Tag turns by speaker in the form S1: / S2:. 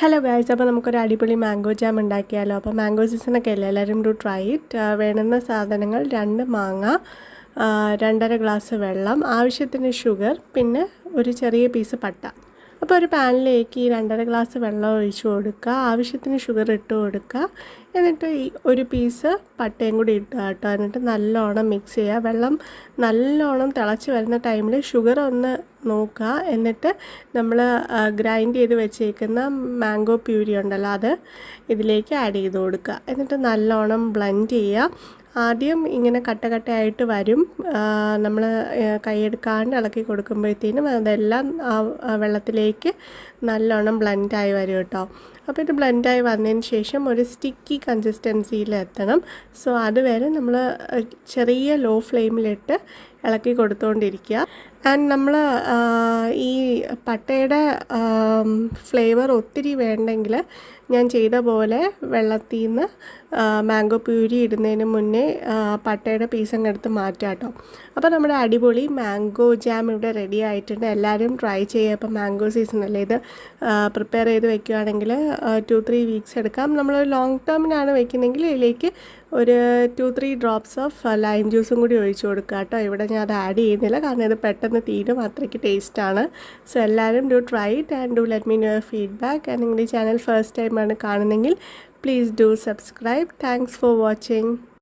S1: Hello guys, അപ്പോൾ നമുക്കൊരു അടിപൊളി മാംഗോ ജാം ഉണ്ടാക്കിയാലോ. അപ്പോൾ മാംഗോ സീസണൊക്കെ അല്ലേ, എല്ലാവരും ഡു ട്രൈ ഇറ്റ്. വേണ്ടുന്ന സാധനങ്ങൾ 2 മാങ്ങ, 2.5 ഗ്ലാസ് വെള്ളം, ആവശ്യത്തിന് ഷുഗർ, പിന്നെ ഒരു ചെറിയ പീസ് പട്ട. അപ്പോൾ ഒരു പാനിലേക്ക് ഈ 2.5 ഗ്ലാസ് വെള്ളം ഒഴിച്ച് കൊടുക്കുക, ആവശ്യത്തിന് ഷുഗർ ഇട്ട് കൊടുക്കുക, എന്നിട്ട് ഈ ഒരു പീസ് പട്ടയും കൂടി ഇട്ട് കേട്ടോ. എന്നിട്ട് നല്ലോണം മിക്സ് ചെയ്യുക. വെള്ളം നല്ലോണം തിളച്ച് വരുന്ന ടൈമിൽ ഷുഗർ ഒന്ന് നോക്കുക. എന്നിട്ട് നമ്മൾ ഗ്രൈൻഡ് ചെയ്ത് വെച്ചേക്കുന്ന മാംഗോ പ്യൂരി ഉണ്ടല്ലോ, അത് ഇതിലേക്ക് ആഡ് ചെയ്ത് കൊടുക്കുക. എന്നിട്ട് നല്ലോണം ബ്ലെൻഡ് ചെയ്യുക. ആദ്യം ഇങ്ങനെ കട്ടയായിട്ട് വരും. നമ്മൾ കൈയെടുക്കാണ്ട് ഇളക്കി കൊടുക്കുമ്പോഴത്തേനും അതെല്ലാം വെള്ളത്തിലേക്ക് നല്ലോണം ബ്ലെൻഡായി വരും കേട്ടോ. അപ്പോൾ ഇത് ബ്ലെൻഡായി വന്നതിന് ശേഷം ഒരു സ്റ്റിക്കി കൺസിസ്റ്റൻസിയിൽ എത്തണം. സോ അതുവരെ നമ്മൾ ചെറിയ ലോ ഫ്ലെയിമിലിട്ട് ഇളക്കി കൊടുത്തുകൊണ്ടിരിക്കുക. ആൻഡ് നമ്മൾ ഈ പട്ടയുടെ ഫ്ലേവർ ഒത്തിരി വേണ്ടെങ്കിൽ ഞാൻ ചെയ്ത പോലെ വെള്ളത്തിൽ നിന്ന് മാംഗോ പ്യൂരി ഇടുന്നതിന് മുന്നേ പട്ടയുടെ പീസങ്ങ് എടുത്ത് മാറ്റാം കേട്ടോ. അപ്പോൾ നമ്മുടെ അടിപൊളി മാംഗോ ജാം ഇവിടെ റെഡി ആയിട്ടുണ്ട്. എല്ലാവരും ട്രൈ ചെയ്യുക. അപ്പോൾ മാംഗോ സീസണല്ലേ, ഇത് പ്രിപ്പയർ ചെയ്ത് വെക്കുകയാണെങ്കിൽ 2-3 വീക്സ് എടുക്കാം. നമ്മൾ ലോങ് ടേമിനാണ് വെക്കുന്നതെങ്കിൽ ഇതിലേക്ക് ഒരു 2-3 ഡ്രോപ്സ് ഓഫ് ലൈം ജ്യൂസും കൂടി ഒഴിച്ച് കൊടുക്കുക കേട്ടോ. ഇവിടെ ഞാൻ അത് ആഡ് ചെയ്യുന്നില്ല, കാരണം ഇത് പെട്ടെന്ന് തീരും, അത്രയ്ക്ക് ടേസ്റ്റാണ്. സോ എല്ലാവരും do try it and do let me no your feedback. And നിങ്ങളുടെ ചാനൽ ഫസ്റ്റ് ടൈമാണ് കാണുന്നതെങ്കിൽ please do subscribe. Thanks for watching.